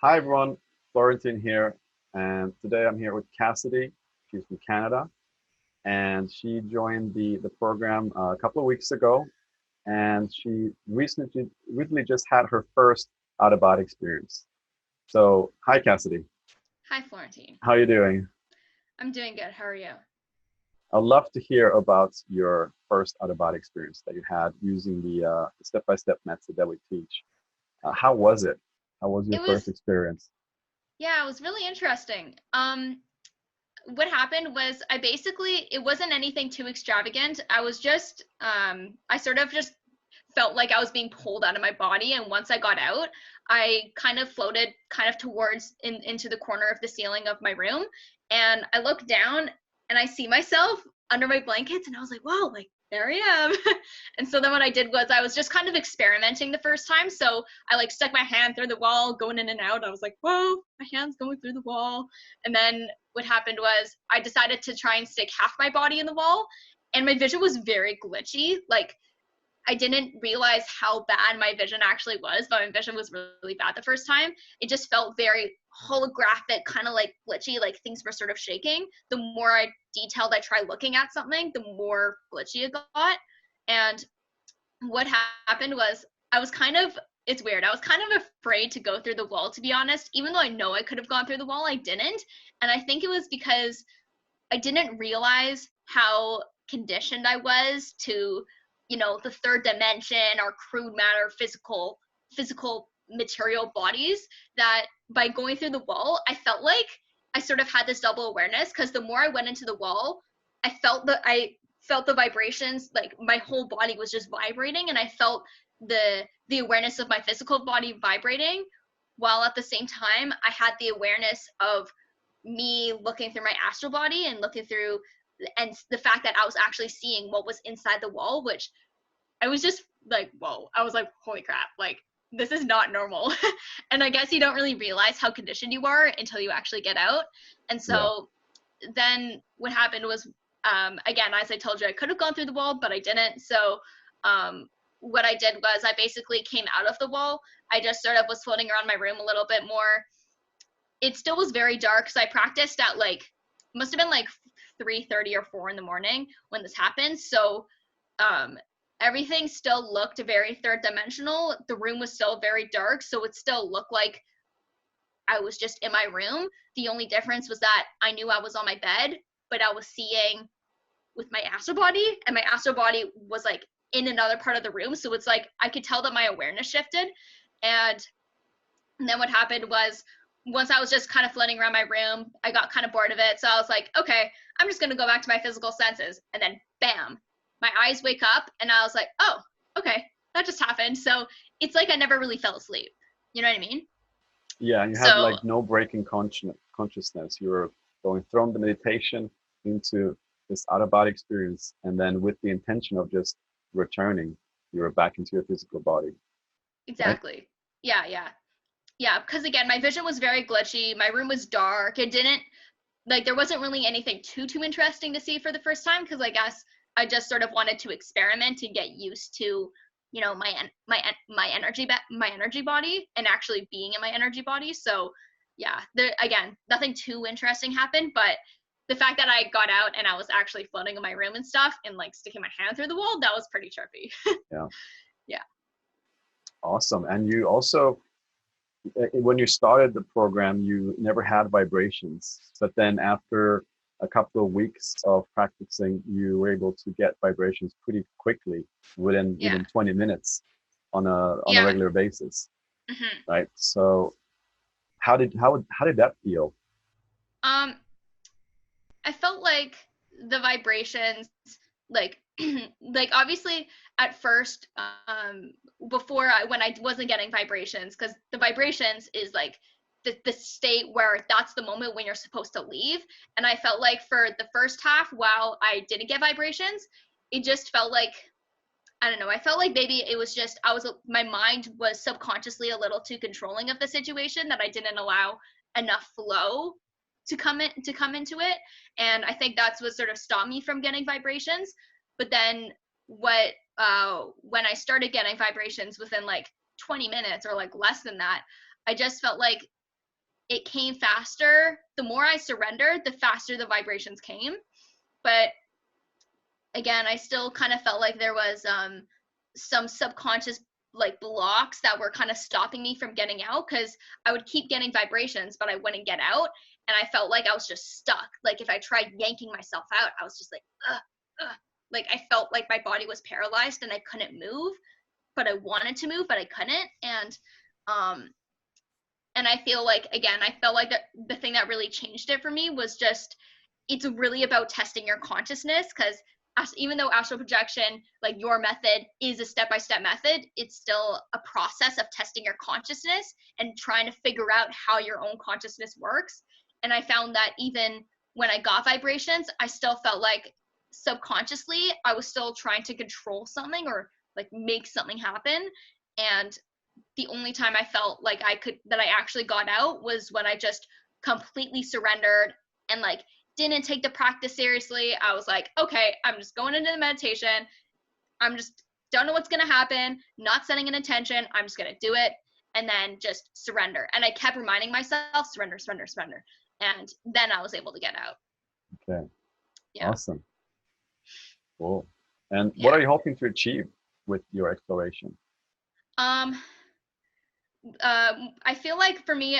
Hi everyone, Florentine here, and today I'm here with Cassidy. She's from Canada, and she joined the program a couple of weeks ago, and she recently just had her first out of body experience. So, hi Cassidy, Hi, Florentine. how are you doing? I'm doing good. How are you? I'd love to hear about your first out of body experience that you had using the step-by-step method that we teach. How was it? How was your It first was, experience? yeah, it was really interesting. What happened was it wasn't anything too extravagant. I sort of just felt like I was being pulled out of my body. And once I got out, I kind of floated kind of into the corner of the ceiling of my room. And I looked down and I see myself under my blankets and I was like, whoa, like there I am. And so then what I did was I was just kind of experimenting the first time. So I like stuck my hand through the wall, going in and out. I was like, whoa, my hand's going through the wall. And then what happened was I decided to try and stick half my body in the wall. And my vision was very glitchy. Like I didn't realize how bad my vision actually was, but my vision was really bad the first time. It just felt very holographic, kind of like glitchy, like things were sort of shaking. The more detailed I tried looking at something, the more glitchy it got. And what happened was I was kind of it's weird. I was kind of afraid to go through the wall, to be honest. Even though I know I could have gone through the wall, I didn't. And I think it was because I didn't realize how conditioned I was to, the third dimension, our crude matter, physical material bodies, that by going through the wall, I felt like I sort of had this double awareness because the more I went into the wall, I felt the vibrations, like my whole body was just vibrating, and I felt the awareness of my physical body vibrating, while at the same time I had the awareness of me looking through my astral body and looking through, and the fact that I was actually seeing what was inside the wall, which I was just like, whoa. I was like, holy crap, like this is not normal. And I guess you don't really realize how conditioned you are until you actually get out. And Yeah. so then what happened was, again, as I told you, I could have gone through the wall, but I didn't. So what I did was I basically came out of the wall. I just sort of was floating around my room a little bit more. It still was very dark because I practiced at like, must have been like 3:30 or 4 in the morning when this happened. So um everything still looked very third dimensional. The room was still very dark, so it still looked like I was just in my room. The only difference was that I knew I was on my bed, but I was seeing with my astral body, and my astral body was like in another part of the room. So it's like I could tell that my awareness shifted. And then what happened was, once I was just kind of floating around my room, I got kind of bored of it. So I was like, okay, I'm just going to go back to my physical senses. And then bam, my eyes wake up and I was like, oh, okay, that just happened. So it's like I never really fell asleep. You know what I mean? Yeah, you had So like no break in consciousness. You were going from the meditation into this out of body experience, and then with the intention of just returning, you were back into your physical body, right? exactly. Yeah, yeah. Yeah, because again, my vision was very glitchy. My room was dark. It didn't, like, there wasn't really anything too interesting to see for the first time, because I guess I just sort of wanted to experiment and get used to, my energy body, and actually being in my energy body. So yeah, there again, nothing too interesting happened, but the fact that I got out and I was actually floating in my room and stuff and like sticking my hand through the wall, that was pretty trippy. Yeah, Yeah. awesome. And you also, when you started the program, you never had vibrations, but then after a couple of weeks of practicing, you were able to get vibrations pretty quickly Yeah. within 20 minutes on a Yeah. regular basis, Hmm. right? So how did that feel? um I felt like the vibrations, like like obviously at first, when I wasn't getting vibrations, because the vibrations is like the state where that's the moment when you're supposed to leave. And I felt like for the first half, while I didn't get vibrations, it just felt like, I don't know, I felt like maybe it was just my mind was subconsciously a little too controlling of the situation, that I didn't allow enough flow to come into it. And I think that's what sort of stopped me from getting vibrations. But then what when I started getting vibrations within like 20 minutes or like less than that, I just felt like it came faster. The more I surrendered, the faster the vibrations came. But again, I still kind of felt like there was some subconscious like blocks that were kind of stopping me from getting out, because I would keep getting vibrations, but I wouldn't get out. And I felt like I was just stuck. Like if I tried yanking myself out, I was just like, like I felt like my body was paralyzed and I couldn't move, but I wanted to move, but I couldn't. And I feel like, again, I felt like the thing that really changed it for me was just, it's really about testing your consciousness, because even though astral projection, like your method is a step-by-step method, it's still a process of testing your consciousness and trying to figure out how your own consciousness works. And I found that even when I got vibrations, I still felt like subconsciously I was still trying to control something or like make something happen. And the only time I felt like that I actually got out was when I just completely surrendered and like didn't take the practice seriously. I was like, okay, I'm just going into the meditation. I'm just don't know what's going to happen, not setting an intention. I'm just going to do it and then just surrender. And I kept reminding myself, surrender, surrender, surrender. And then I was able to get out. Okay. Yeah. Awesome. Cool. And Yeah. what are you hoping to achieve with your exploration? I feel like for me,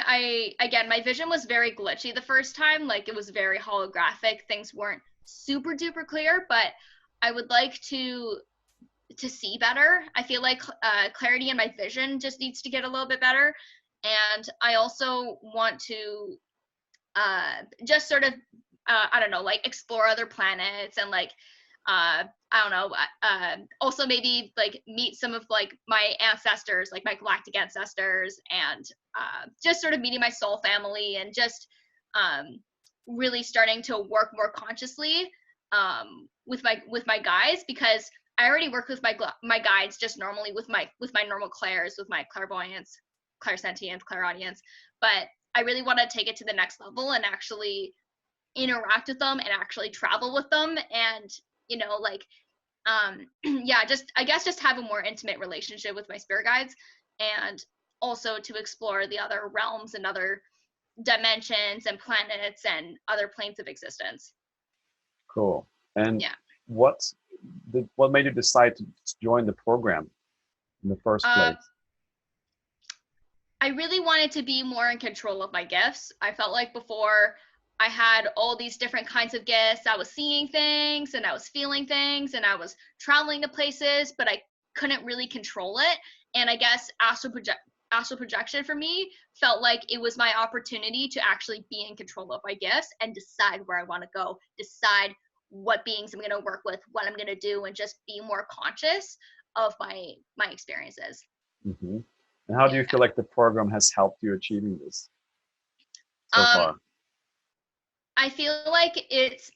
again, my vision was very glitchy the first time. Like it was very holographic. Things weren't super duper clear, but I would like to see better. I feel like clarity in my vision just needs to get a little bit better. And I also want to just sort of, I don't know, like explore other planets and like, I don't know, also maybe like meet some of like my ancestors, like my galactic ancestors, and just sort of meeting my soul family and just really starting to work more consciously with my guides, because I already work with my guides just normally with my normal clairs, with my clairvoyance, clairsentience, clairaudience, but I really want to take it to the next level and actually interact with them and actually travel with them, and like yeah, just I guess just have a more intimate relationship with my spirit guides, and also to explore the other realms and other dimensions and planets and other planes of existence. Cool. And Yeah. what made you decide to join the program in the first place? I really wanted to be more in control of my gifts. I felt like before I had all these different kinds of gifts. I was seeing things and I was feeling things and I was traveling to places, but I couldn't really control it. And I guess astral projection for me felt like it was my opportunity to actually be in control of my gifts and decide where I want to go, decide what beings I'm going to work with, what I'm going to do, and just be more conscious of my experiences. Mm-hmm. And how do you feel like the program has helped you achieving this so far? I feel like it's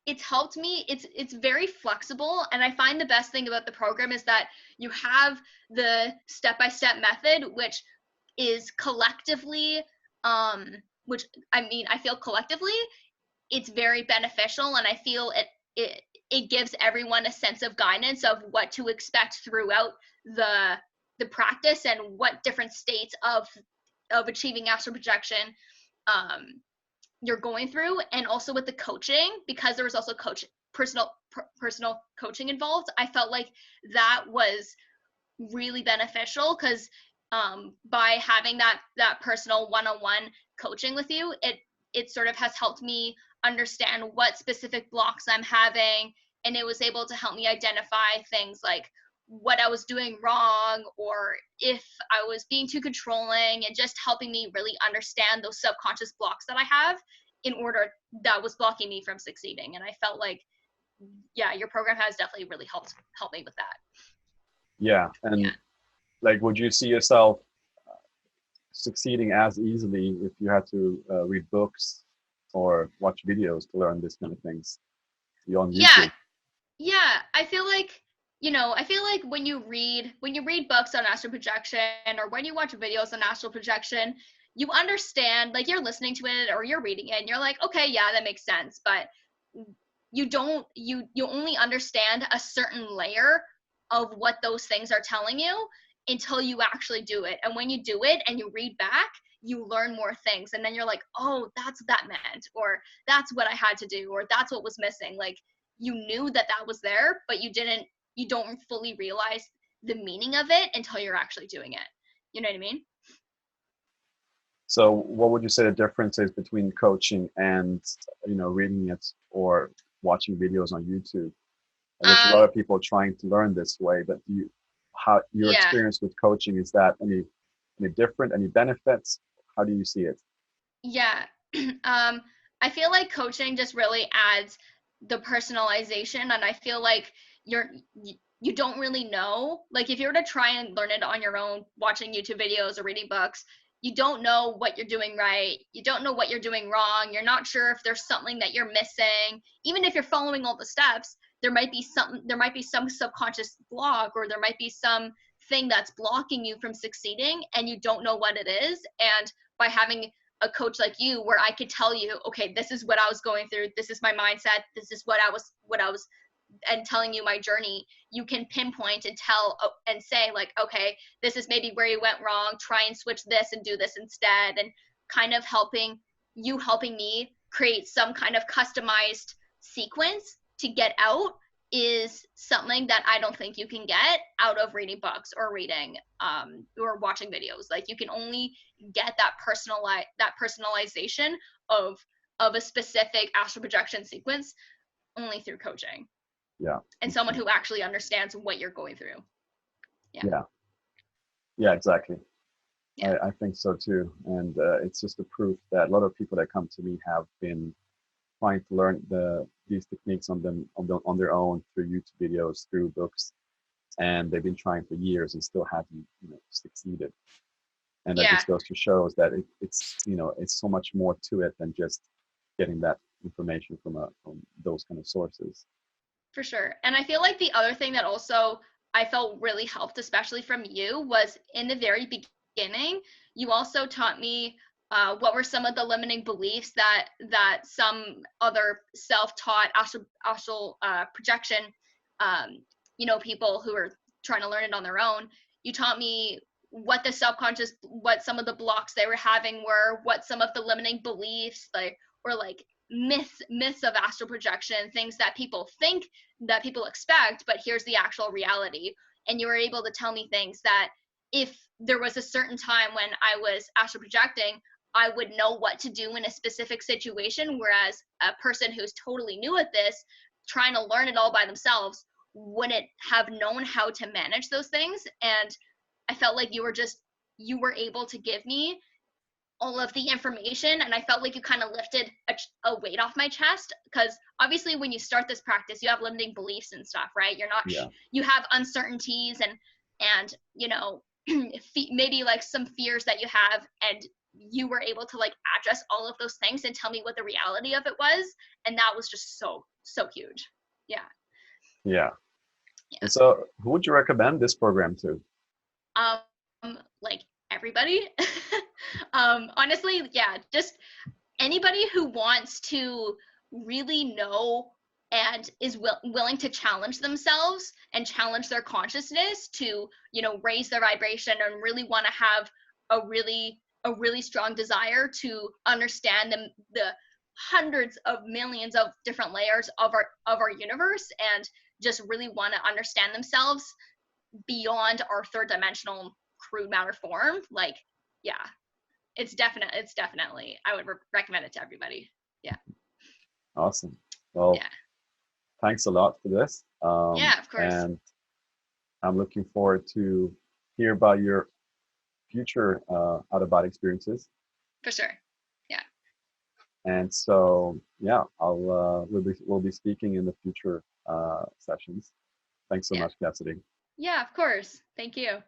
it's helped me. It's very flexible, and I find the best thing about the program is that you have the step-by-step method, which is collectively which I feel collectively it's very beneficial, and I feel it gives everyone a sense of guidance of what to expect throughout the practice and what different states of achieving astral projection you're going through. And also with the coaching, because there was also personal coaching involved, I felt like that was really beneficial, because by having that personal one-on-one coaching with you, it sort of has helped me understand what specific blocks I'm having, and it was able to help me identify things like what I was doing wrong, or if I was being too controlling, and just helping me really understand those subconscious blocks that I have that was blocking me from succeeding. And I felt like, yeah, your program has definitely really helped me with that. Yeah. And like, would you see yourself succeeding as easily if you had to read books or watch videos to learn this kind of things on YouTube? Yeah, I feel like when you read books on astral projection, or when you watch videos on astral projection, you understand, like you're listening to it or you're reading it and you're like, okay, yeah, that makes sense, but you only understand a certain layer of what those things are telling you. until you actually do it. And when you do it and you read back, you learn more things. And then you're like, oh, that's what that meant, or that's what I had to do, or that's what was missing. Like, you knew that that was there, but you don't fully realize the meaning of it until you're actually doing it. You know what I mean? So what would you say the difference is between coaching and, reading it or watching videos on YouTube? And there's a lot Um, of people trying to learn this way, but how your yeah, experience with coaching, is that any different, any benefits? How do you see it? yeah. I feel like coaching just really adds the personalization, and I feel like you don't really know. Like, if you were to try and learn it on your own, watching YouTube videos or reading books, you don't know what you're doing right. You don't know what you're doing wrong. You're not sure if there's something that you're missing. Even if you're following all the steps, there might be some subconscious block, or there might be some thing that's blocking you from succeeding, and you don't know what it is. And by having a coach like you, where I could tell you, okay, this is what I was going through, this is my mindset, this is what I was and telling you my journey, you can pinpoint and tell and say, like, okay, this is maybe where you went wrong, try and switch this and do this instead. And kind of helping me create some kind of customized sequence to get out is something that I don't think you can get out of reading books or reading or watching videos. Like, you can only get that personalization of a specific astral projection sequence only through coaching Yeah. and someone who actually understands what you're going through. Yeah. Yeah, exactly. Yeah. I think so too. And it's just a proof that a lot of people that come to me have been trying to learn these techniques on their own through YouTube videos, through books, and they've been trying for years and still haven't succeeded. And that Yeah, just goes to shows that it's so much more to it than just getting that information from those kind of sources. for sure. And I feel like the other thing that also I felt really helped, especially from you, was in the very beginning, you also taught me what were some of the limiting beliefs that some other self-taught astral projection, people who are trying to learn it on their own. You taught me what some of the blocks they were having were, what some of the limiting beliefs or like myths of astral projection, things that people think, that people expect, but here's the actual reality. And you were able to tell me things that if there was a certain time when I was astral projecting, I would know what to do in a specific situation, whereas a person who's totally new at this, trying to learn it all by themselves, wouldn't have known how to manage those things. And I felt like you were able to give me all of the information, and I felt like you kind of lifted a weight off my chest, because obviously when you start this practice, you have limiting beliefs and stuff, right? You're not Yeah. you have uncertainties and maybe like some fears that you have, and you were able to like address all of those things and tell me what the reality of it was, and that was just so huge. Yeah. Yeah. Yeah. And so who would you recommend this program to? Like everybody. Honestly, yeah, just anybody who wants to really know and is willing to challenge themselves and challenge their consciousness to, raise their vibration, and really want to have a really strong desire to understand the hundreds of millions of different layers of our universe, and just really want to understand themselves beyond our third dimensional crude matter form. Like, yeah, it's definitely, I would recommend it to everybody. Yeah. Awesome. Well, Yeah. thanks a lot for this. Yeah, of course. And I'm looking forward to hear about your future out of body experiences. For sure. Yeah. And so, yeah, we'll be speaking in the future sessions. Thanks so Yeah. much, Cassidy. Yeah, of course. Thank you.